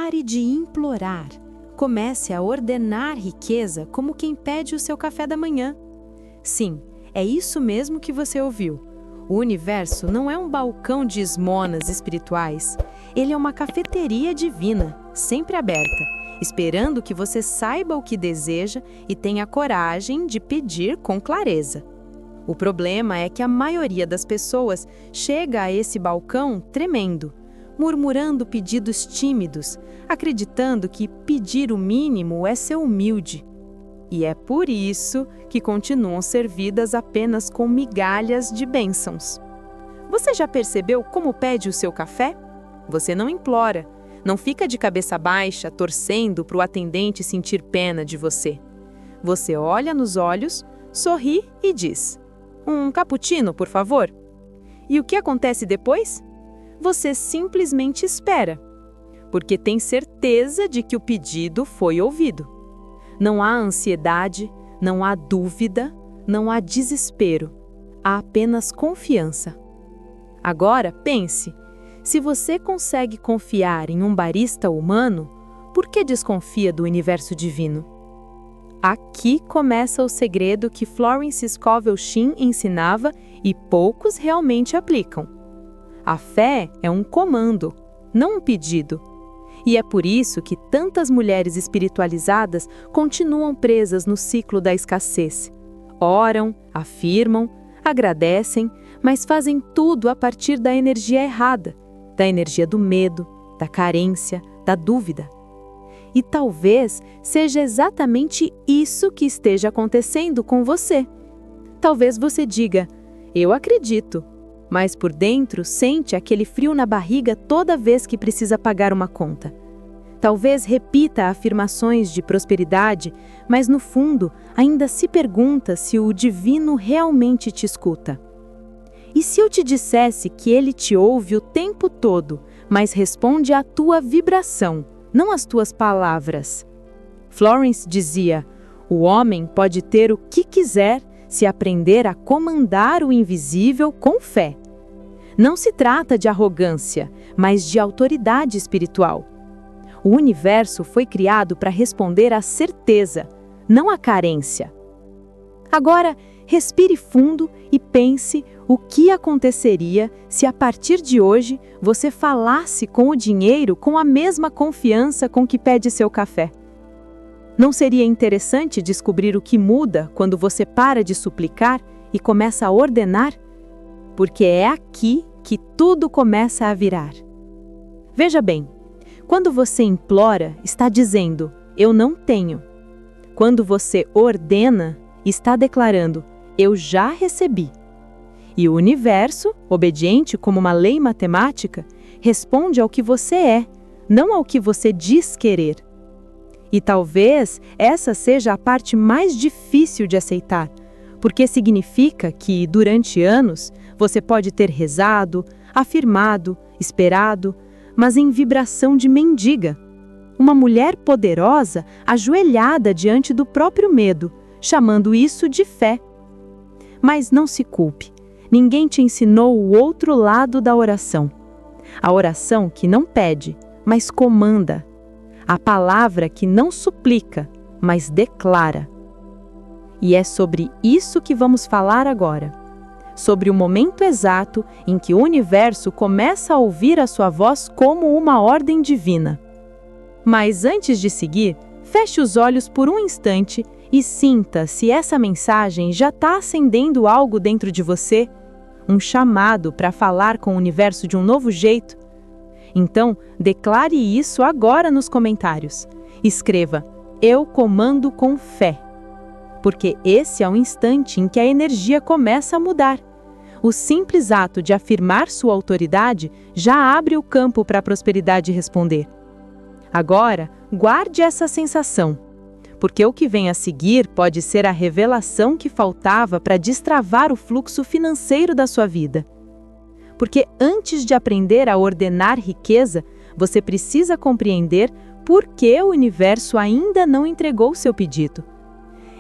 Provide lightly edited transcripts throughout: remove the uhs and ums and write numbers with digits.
Pare de implorar. Comece a ordenar riqueza como quem pede o seu café da manhã. Sim, é isso mesmo que você ouviu. O universo não é um balcão de esmonas espirituais. Ele é uma cafeteria divina, sempre aberta, esperando que você saiba o que deseja e tenha coragem de pedir com clareza. O problema é que a maioria das pessoas chega a esse balcão tremendo, murmurando pedidos tímidos, acreditando que pedir o mínimo é ser humilde. E é por isso que continuam servidas apenas com migalhas de bênçãos. Você já percebeu como pede o seu café? Você não implora, não fica de cabeça baixa, torcendo para o atendente sentir pena de você. Você olha nos olhos, sorri e diz: "Um cappuccino, por favor?" E o que acontece depois? Você simplesmente espera, porque tem certeza de que o pedido foi ouvido. Não há ansiedade, não há dúvida, não há desespero. Há apenas confiança. Agora, pense, se você consegue confiar em um barista humano, por que desconfia do universo divino? Aqui começa o segredo que Florence Scovel Shinn ensinava e poucos realmente aplicam. A fé é um comando, não um pedido. E é por isso que tantas mulheres espiritualizadas continuam presas no ciclo da escassez. Oram, afirmam, agradecem, mas fazem tudo a partir da energia errada, da energia do medo, da carência, da dúvida. E talvez seja exatamente isso que esteja acontecendo com você. Talvez você diga: "Eu acredito", mas por dentro sente aquele frio na barriga toda vez que precisa pagar uma conta. Talvez repita afirmações de prosperidade, mas no fundo ainda se pergunta se o divino realmente te escuta. E se eu te dissesse que ele te ouve o tempo todo, mas responde à tua vibração, não às tuas palavras? Florence dizia: "O homem pode ter o que quiser se aprender a comandar o invisível com fé." Não se trata de arrogância, mas de autoridade espiritual. O universo foi criado para responder à certeza, não à carência. Agora, respire fundo e pense o que aconteceria se a partir de hoje você falasse com o dinheiro com a mesma confiança com que pede seu café. Não seria interessante descobrir o que muda quando você para de suplicar e começa a ordenar? Porque é aqui que tudo começa a virar. Veja bem, quando você implora, está dizendo: "Eu não tenho." Quando você ordena, está declarando: "Eu já recebi." E o universo, obediente como uma lei matemática, responde ao que você é, não ao que você diz querer. E talvez essa seja a parte mais difícil de aceitar, porque significa que, durante anos, você pode ter rezado, afirmado, esperado, mas em vibração de mendiga. Uma mulher poderosa ajoelhada diante do próprio medo, chamando isso de fé. Mas não se culpe, ninguém te ensinou o outro lado da oração. A oração que não pede, mas comanda. A palavra que não suplica, mas declara. E é sobre isso que vamos falar agora. Sobre o momento exato em que o universo começa a ouvir a sua voz como uma ordem divina. Mas antes de seguir, feche os olhos por um instante e sinta se essa mensagem já está acendendo algo dentro de você, um chamado para falar com o universo de um novo jeito. Então, declare isso agora nos comentários. Escreva: "Eu comando com fé." Porque esse é o instante em que a energia começa a mudar. O simples ato de afirmar sua autoridade já abre o campo para a prosperidade responder. Agora, guarde essa sensação, porque o que vem a seguir pode ser a revelação que faltava para destravar o fluxo financeiro da sua vida. Porque antes de aprender a ordenar riqueza, você precisa compreender por que o universo ainda não entregou seu pedido.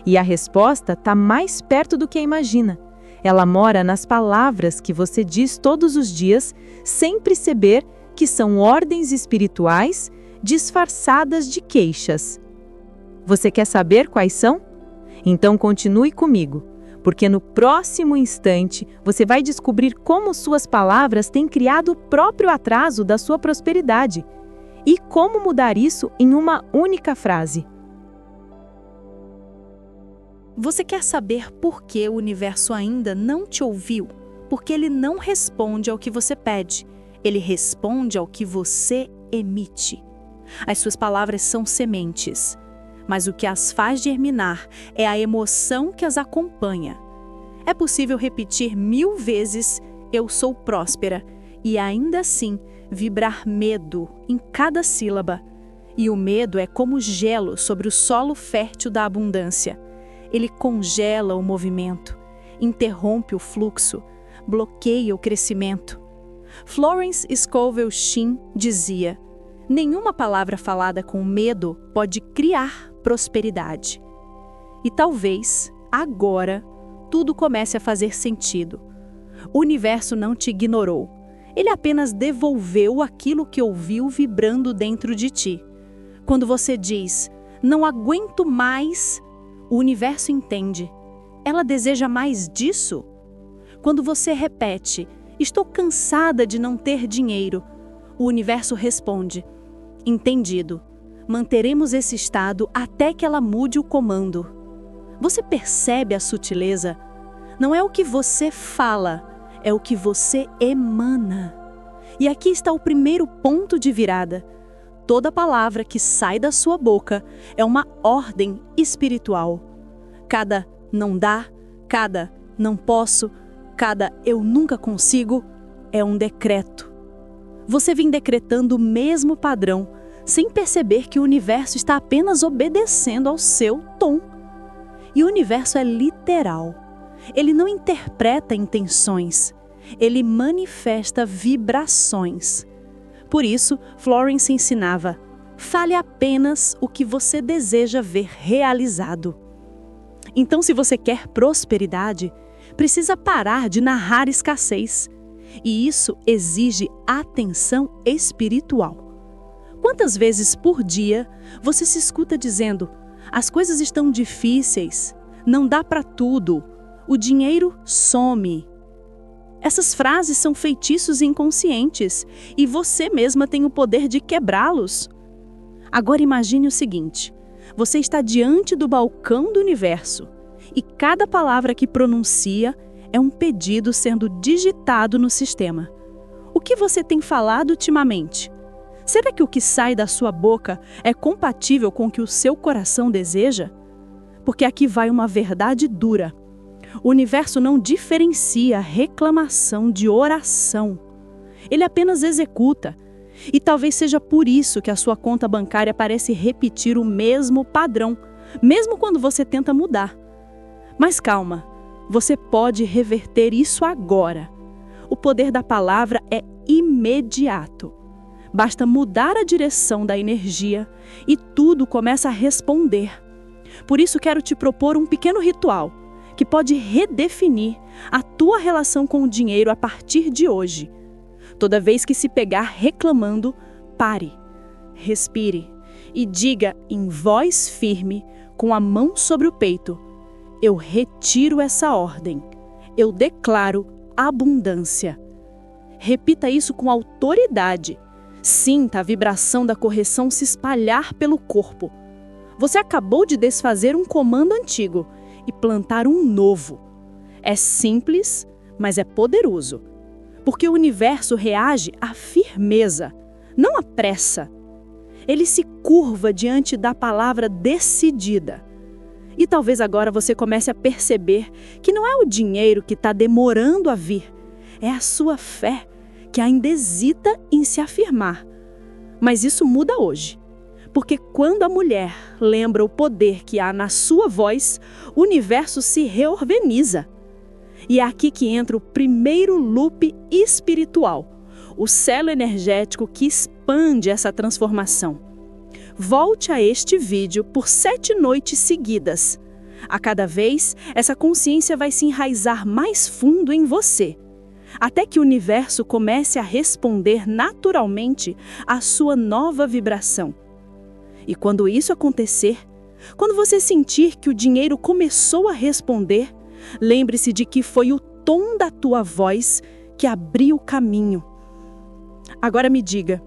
E a resposta está mais perto do que imagina. Ela mora nas palavras que você diz todos os dias, sem perceber que são ordens espirituais disfarçadas de queixas. Você quer saber quais são? Então continue comigo, porque no próximo instante você vai descobrir como suas palavras têm criado o próprio atraso da sua prosperidade e como mudar isso em uma única frase. Você quer saber por que o universo ainda não te ouviu? Porque ele não responde ao que você pede, ele responde ao que você emite. As suas palavras são sementes, mas o que as faz germinar é a emoção que as acompanha. É possível repetir 1000 vezes "eu sou próspera" e ainda assim vibrar medo em cada sílaba. E o medo é como gelo sobre o solo fértil da abundância. Ele congela o movimento, interrompe o fluxo, bloqueia o crescimento. Florence Scovel Shinn dizia: nenhuma palavra falada com medo pode criar prosperidade. E talvez, agora, tudo comece a fazer sentido. O universo não te ignorou. Ele apenas devolveu aquilo que ouviu vibrando dentro de ti. Quando você diz, "não aguento mais", o universo entende. Ela deseja mais disso? Quando você repete, "estou cansada de não ter dinheiro", o universo responde, "entendido. Manteremos esse estado até que ela mude o comando." Você percebe a sutileza? Não é o que você fala, é o que você emana. E aqui está o primeiro ponto de virada. Toda palavra que sai da sua boca é uma ordem espiritual. Cada "não dá", cada "não posso", cada "eu nunca consigo" é um decreto. Você vem decretando o mesmo padrão, sem perceber que o universo está apenas obedecendo ao seu tom. E o universo é literal. Ele não interpreta intenções, ele manifesta vibrações. Por isso, Florence ensinava: fale apenas o que você deseja ver realizado. Então, se você quer prosperidade, precisa parar de narrar escassez. E isso exige atenção espiritual. Quantas vezes por dia você se escuta dizendo: as coisas estão difíceis, não dá para tudo, o dinheiro some? Essas frases são feitiços inconscientes e você mesma tem o poder de quebrá-los. Agora imagine o seguinte: você está diante do balcão do universo e cada palavra que pronuncia é um pedido sendo digitado no sistema. O que você tem falado ultimamente? Será que o que sai da sua boca é compatível com o que o seu coração deseja? Porque aqui vai uma verdade dura. O universo não diferencia reclamação de oração. Ele apenas executa. E talvez seja por isso que a sua conta bancária parece repetir o mesmo padrão, mesmo quando você tenta mudar. Mas calma, você pode reverter isso agora. O poder da palavra é imediato. Basta mudar a direção da energia e tudo começa a responder. Por isso quero te propor um pequeno ritual que pode redefinir a tua relação com o dinheiro a partir de hoje. Toda vez que se pegar reclamando, pare, respire e diga em voz firme, com a mão sobre o peito: eu retiro essa ordem, eu declaro abundância. Repita isso com autoridade. Sinta a vibração da correção se espalhar pelo corpo. Você acabou de desfazer um comando antigo e plantar um novo. É simples, mas é poderoso. Porque o universo reage à firmeza, não à pressa. Ele se curva diante da palavra decidida. E talvez agora você comece a perceber que não é o dinheiro que está demorando a vir, é a sua fé que ainda hesita em se afirmar. Mas isso muda hoje. Porque quando a mulher lembra o poder que há na sua voz, o universo se reorganiza. E é aqui que entra o primeiro loop espiritual, o selo energético que expande essa transformação. Volte a este vídeo por 7 noites seguidas. A cada vez, essa consciência vai se enraizar mais fundo em você. até que o universo comece a responder naturalmente à sua nova vibração. E quando isso acontecer, quando você sentir que o dinheiro começou a responder, lembre-se de que foi o tom da tua voz que abriu o caminho. Agora me diga,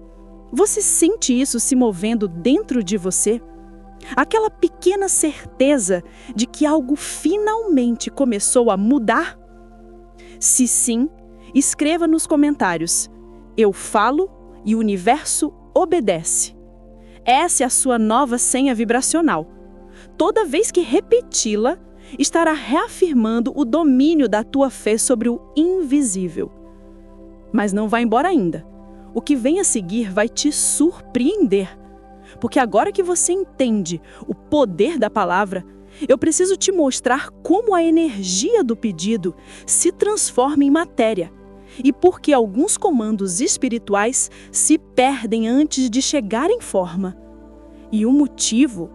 você sente isso se movendo dentro de você? Aquela pequena certeza de que algo finalmente começou a mudar? Se sim, escreva nos comentários: eu falo e o universo obedece. Essa é a sua nova senha vibracional. Toda vez que repeti-la, estará reafirmando o domínio da tua fé sobre o invisível. Mas não vá embora ainda. O que vem a seguir vai te surpreender. Porque agora que você entende o poder da palavra, eu preciso te mostrar como a energia do pedido se transforma em matéria e por que alguns comandos espirituais se perdem antes de chegar em forma. E o motivo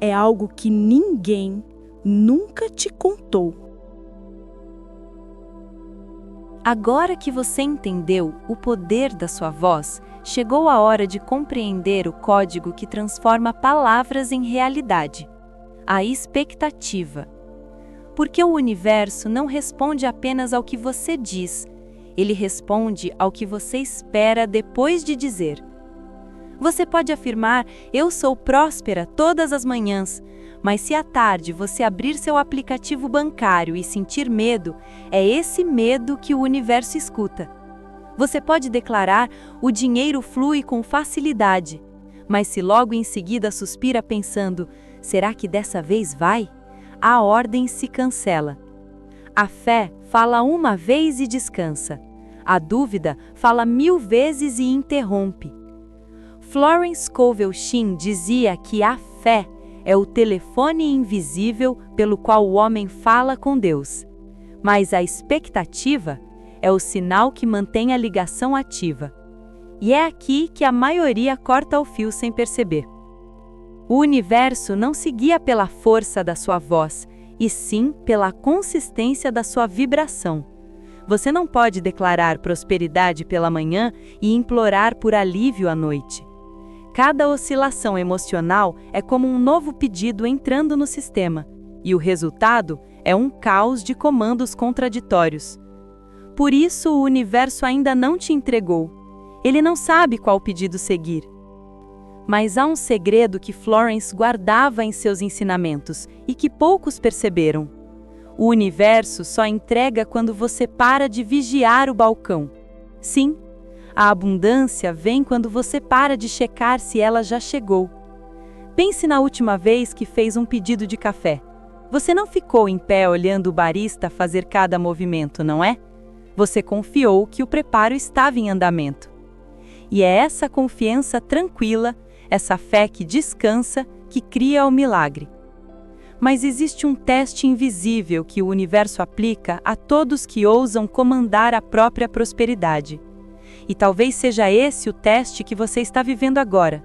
é algo que ninguém nunca te contou. Agora que você entendeu o poder da sua voz, chegou a hora de compreender o código que transforma palavras em realidade: a expectativa. Porque o universo não responde apenas ao que você diz, ele responde ao que você espera depois de dizer. Você pode afirmar: eu sou próspera todas as manhãs, mas se à tarde você abrir seu aplicativo bancário e sentir medo, é esse medo que o universo escuta. Você pode declarar: o dinheiro flui com facilidade, mas se logo em seguida suspira pensando: será que dessa vez vai? A ordem se cancela. A fé fala uma vez e descansa. A dúvida fala 1000 vezes e interrompe. Florence Scovel Shinn dizia que a fé é o telefone invisível pelo qual o homem fala com Deus. Mas a expectativa é o sinal que mantém a ligação ativa. E é aqui que a maioria corta o fio sem perceber. O universo não se guia pela força da sua voz, e sim pela consistência da sua vibração. Você não pode declarar prosperidade pela manhã e implorar por alívio à noite. Cada oscilação emocional é como um novo pedido entrando no sistema, e o resultado é um caos de comandos contraditórios. Por isso o universo ainda não te entregou. Ele não sabe qual pedido seguir. Mas há um segredo que Florence guardava em seus ensinamentos e que poucos perceberam. O universo só entrega quando você para de vigiar o balcão. Sim, a abundância vem quando você para de checar se ela já chegou. Pense na última vez que fez um pedido de café. Você não ficou em pé olhando o barista fazer cada movimento, não é? Você confiou que o preparo estava em andamento. E é essa confiança tranquila, essa fé que descansa, que cria o milagre. Mas existe um teste invisível que o universo aplica a todos que ousam comandar a própria prosperidade. E talvez seja esse o teste que você está vivendo agora.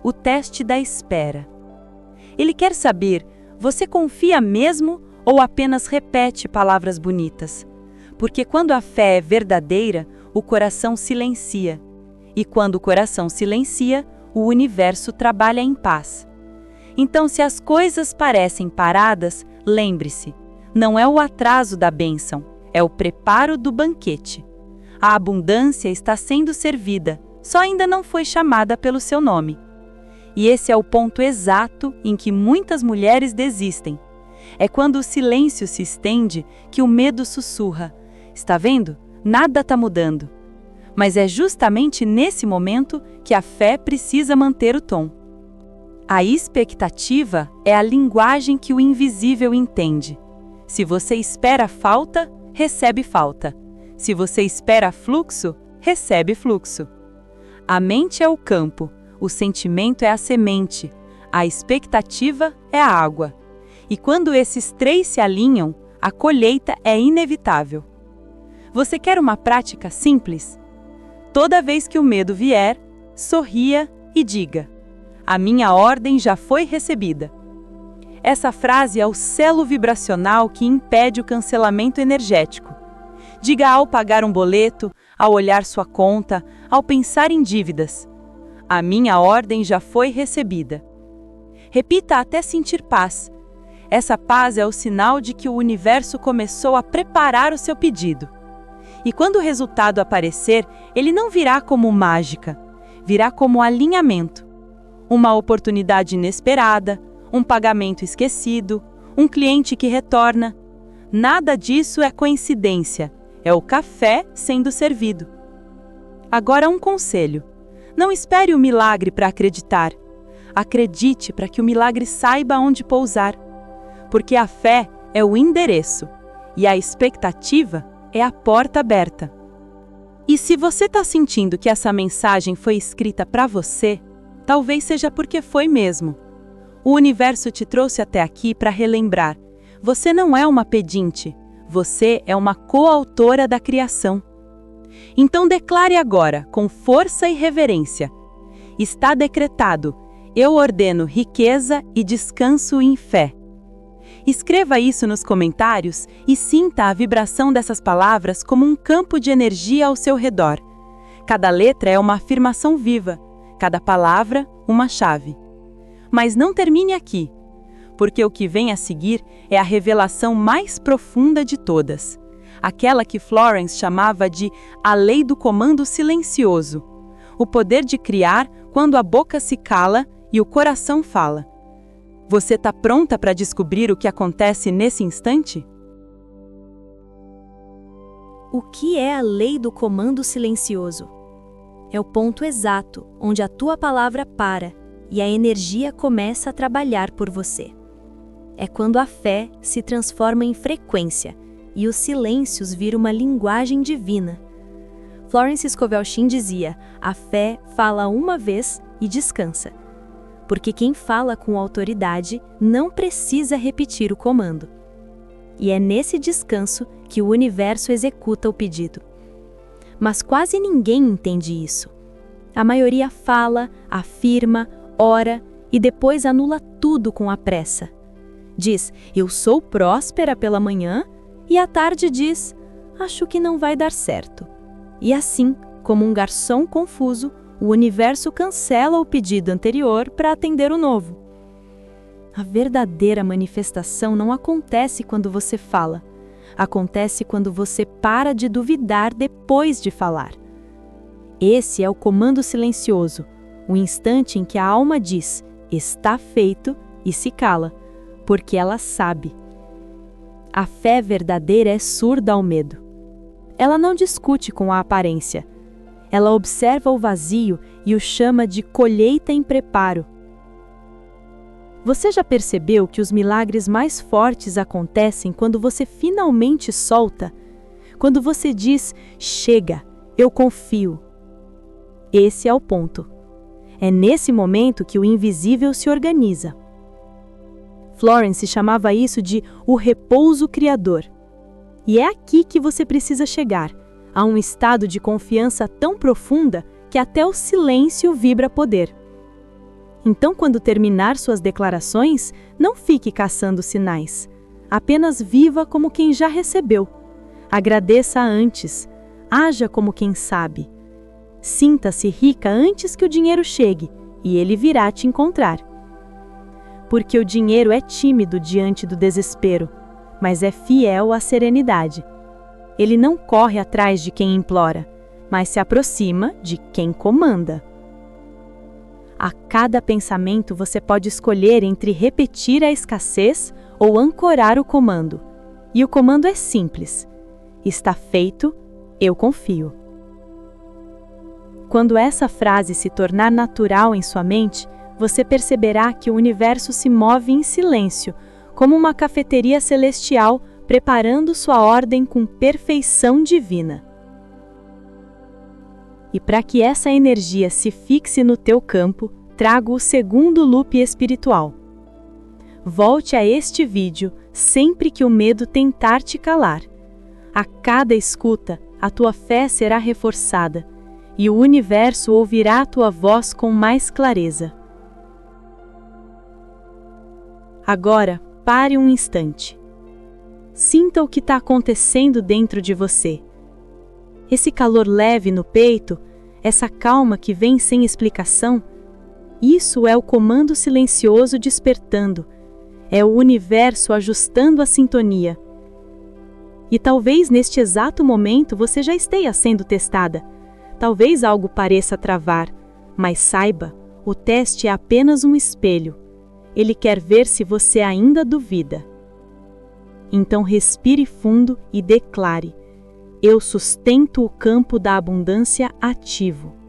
O teste da espera. Ele quer saber, você confia mesmo ou apenas repete palavras bonitas? Porque quando a fé é verdadeira, o coração silencia. E quando o coração silencia, o universo trabalha em paz. Então, se as coisas parecem paradas, lembre-se, não é o atraso da bênção, é o preparo do banquete. A abundância está sendo servida, só ainda não foi chamada pelo seu nome. E esse é o ponto exato em que muitas mulheres desistem. É quando o silêncio se estende que o medo sussurra. Está vendo? Nada está mudando. Mas é justamente nesse momento que a fé precisa manter o tom. A expectativa é a linguagem que o invisível entende. Se você espera falta, recebe falta. Se você espera fluxo, recebe fluxo. A mente é o campo, o sentimento é a semente, a expectativa é a água. E quando esses três se alinham, a colheita é inevitável. Você quer uma prática simples? Toda vez que o medo vier, sorria e diga: a minha ordem já foi recebida. Essa frase é o selo vibracional que impede o cancelamento energético. Diga ao pagar um boleto, ao olhar sua conta, ao pensar em dívidas: a minha ordem já foi recebida. Repita até sentir paz. Essa paz é o sinal de que o universo começou a preparar o seu pedido. E quando o resultado aparecer, ele não virá como mágica, virá como alinhamento. Uma oportunidade inesperada, um pagamento esquecido, um cliente que retorna. Nada disso é coincidência, é o café sendo servido. Agora um conselho: não espere o milagre para acreditar. Acredite para que o milagre saiba onde pousar. Porque a fé é o endereço e a expectativa é a porta aberta. E se você está sentindo que essa mensagem foi escrita para você, talvez seja porque foi mesmo. O universo te trouxe até aqui para relembrar: você não é uma pedinte, você é uma coautora da criação. Então declare agora, com força e reverência: está decretado, eu ordeno riqueza e descanso em fé. Escreva isso nos comentários e sinta a vibração dessas palavras como um campo de energia ao seu redor. Cada letra é uma afirmação viva, cada palavra uma chave. Mas não termine aqui, porque o que vem a seguir é a revelação mais profunda de todas, aquela que Florence chamava de a lei do comando silencioso, o poder de criar quando a boca se cala e o coração fala. Você está pronta para descobrir o que acontece nesse instante? O que é a lei do comando silencioso? É o ponto exato onde a tua palavra para e a energia começa a trabalhar por você. É quando a fé se transforma em frequência e os silêncios viram uma linguagem divina. Florence Scovel Shinn dizia: a fé fala uma vez e descansa. Porque quem fala com autoridade não precisa repetir o comando. E é nesse descanso que o universo executa o pedido. Mas quase ninguém entende isso. A maioria fala, afirma, ora e depois anula tudo com a pressa. Diz: eu sou próspera pela manhã, e à tarde diz: acho que não vai dar certo. E assim, como um garçom confuso, o universo cancela o pedido anterior para atender o novo. A verdadeira manifestação não acontece quando você fala. Acontece quando você para de duvidar depois de falar. Esse é o comando silencioso, o instante em que a alma diz: está feito, e se cala, porque ela sabe. A fé verdadeira é surda ao medo. Ela não discute com a aparência. Ela observa o vazio e o chama de colheita em preparo. Você já percebeu que os milagres mais fortes acontecem quando você finalmente solta? Quando você diz: chega, eu confio. Esse é o ponto. É nesse momento que o invisível se organiza. Florence chamava isso de o repouso criador. E é aqui que você precisa chegar, a um estado de confiança tão profunda que até o silêncio vibra poder. Então, quando terminar suas declarações, não fique caçando sinais. Apenas viva como quem já recebeu. Agradeça antes. Haja como quem sabe. Sinta-se rica antes que o dinheiro chegue, e ele virá te encontrar. Porque o dinheiro é tímido diante do desespero, mas é fiel à serenidade. Ele não corre atrás de quem implora, mas se aproxima de quem comanda. A cada pensamento você pode escolher entre repetir a escassez ou ancorar o comando. E o comando é simples: está feito, eu confio. Quando essa frase se tornar natural em sua mente, você perceberá que o universo se move em silêncio, como uma cafeteria celestial preparando sua ordem com perfeição divina. E para que essa energia se fixe no teu campo, trago o segundo loop espiritual. Volte a este vídeo sempre que o medo tentar te calar. A cada escuta, a tua fé será reforçada, e o universo ouvirá a tua voz com mais clareza. Agora, pare um instante. Sinta o que está acontecendo dentro de você, Esse calor leve no peito, essa calma que vem sem explicação, isso é o comando silencioso despertando, é o universo ajustando a sintonia. E talvez neste exato momento você já esteja sendo testada. Talvez algo pareça travar, mas saiba, o teste é apenas um espelho. Ele quer ver se você ainda duvida. Então respire fundo e declare: eu sustento o campo da abundância ativo.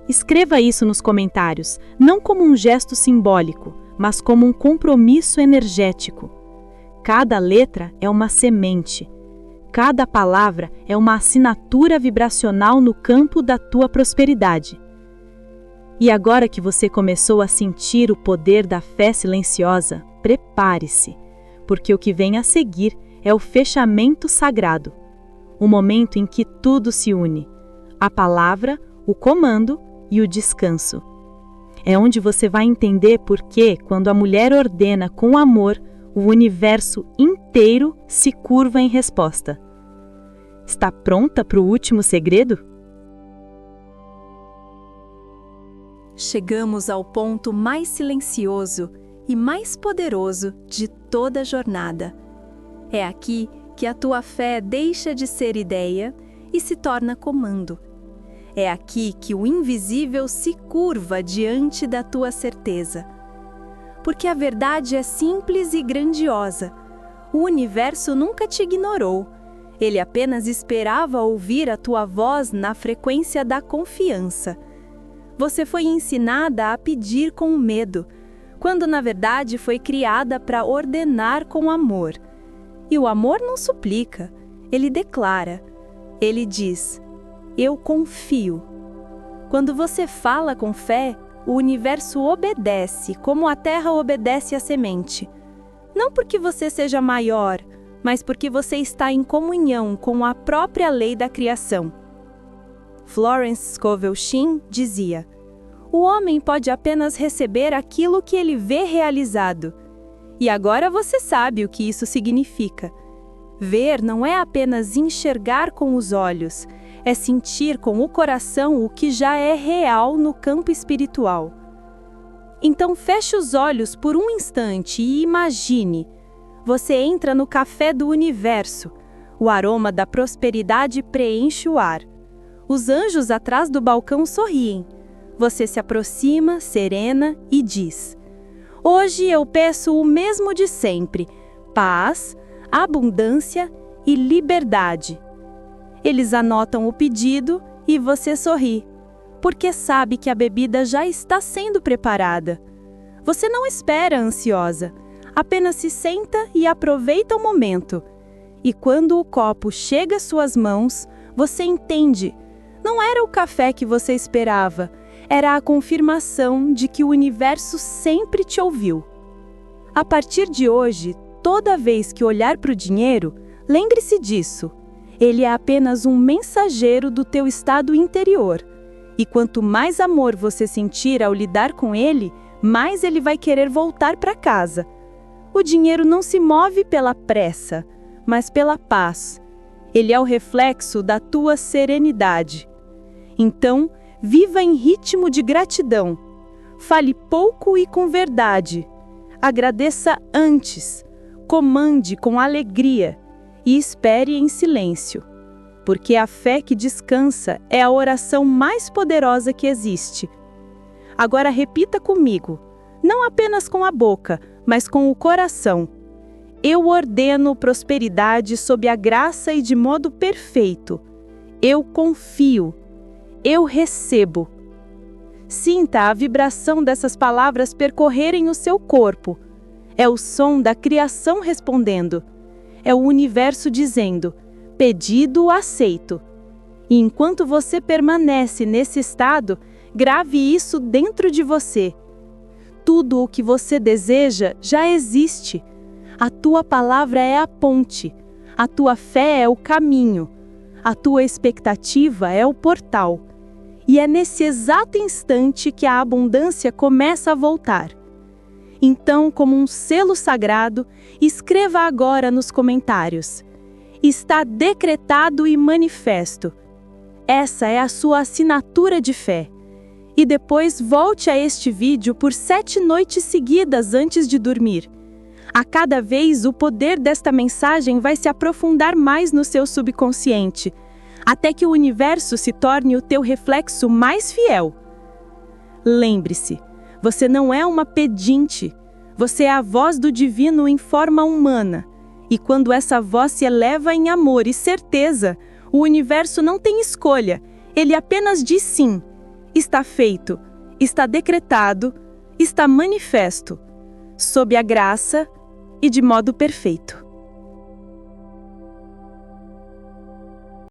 Escreva isso nos comentários, não como um gesto simbólico, mas como um compromisso energético. Cada letra é uma semente. Cada palavra é uma assinatura vibracional no campo da tua prosperidade. E agora que você começou a sentir o poder da fé silenciosa, prepare-se, porque o que vem a seguir é o fechamento sagrado, o momento em que tudo se une, a palavra, o comando e o descanso. É onde você vai entender por que, quando a mulher ordena com amor, o universo inteiro se curva em resposta. Está pronta para o último segredo? Chegamos ao ponto mais silencioso e mais poderoso de toda a jornada. É aqui que a tua fé deixa de ser ideia e se torna comando. É aqui que o invisível se curva diante da tua certeza. Porque a verdade é simples e grandiosa. O universo nunca te ignorou. Ele apenas esperava ouvir a tua voz na frequência da confiança. Você foi ensinada a pedir com medo, quando na verdade foi criada para ordenar com amor. E o amor não suplica, ele declara. Ele diz: eu confio. Quando você fala com fé, o universo obedece, como a terra obedece à semente. Não porque você seja maior, mas porque você está em comunhão com a própria lei da criação. Florence Scovel Shinn dizia: o homem pode apenas receber aquilo que ele vê realizado. E agora você sabe o que isso significa. Ver não é apenas enxergar com os olhos, é sentir com o coração o que já é real no campo espiritual. Então feche os olhos por um instante e imagine. Você entra no café do universo. O aroma da prosperidade preenche o ar. Os anjos atrás do balcão sorriem. Você se aproxima, serena, e diz: hoje eu peço o mesmo de sempre: paz, abundância e liberdade. Eles anotam o pedido e você sorri, porque sabe que a bebida já está sendo preparada. Você não espera ansiosa, apenas se senta e aproveita o momento. E quando o copo chega às suas mãos, você entende. Não era o café que você esperava, era a confirmação de que o universo sempre te ouviu. A partir de hoje, toda vez que olhar para o dinheiro, lembre-se disso. Ele é apenas um mensageiro do teu estado interior. E quanto mais amor você sentir ao lidar com ele, mais ele vai querer voltar para casa. O dinheiro não se move pela pressa, mas pela paz. Ele é o reflexo da tua serenidade. Então, viva em ritmo de gratidão. Fale pouco e com verdade. Agradeça antes. Comande com alegria. E espere em silêncio, porque a fé que descansa é a oração mais poderosa que existe. Agora repita comigo, não apenas com a boca, mas com o coração. Eu ordeno prosperidade sob a graça e de modo perfeito. Eu confio. Eu recebo. Sinta a vibração dessas palavras percorrerem o seu corpo. É o som da criação respondendo. É o universo dizendo: pedido aceito. E enquanto você permanece nesse estado, grave isso dentro de você. Tudo o que você deseja já existe. A tua palavra é a ponte. A tua fé é o caminho. A tua expectativa é o portal. E é nesse exato instante que a abundância começa a voltar. Então, como um selo sagrado, escreva agora nos comentários: Está decretado e manifesto. Essa é a sua assinatura de fé. E depois volte a este vídeo por 7 noites seguidas antes de dormir. A cada vez, o poder desta mensagem vai se aprofundar mais no seu subconsciente, até que o universo se torne o teu reflexo mais fiel. Lembre-se, você não é uma pedinte, você é a voz do divino em forma humana. E quando essa voz se eleva em amor e certeza, o universo não tem escolha, ele apenas diz sim. Está feito, está decretado, está manifesto, sob a graça e de modo perfeito.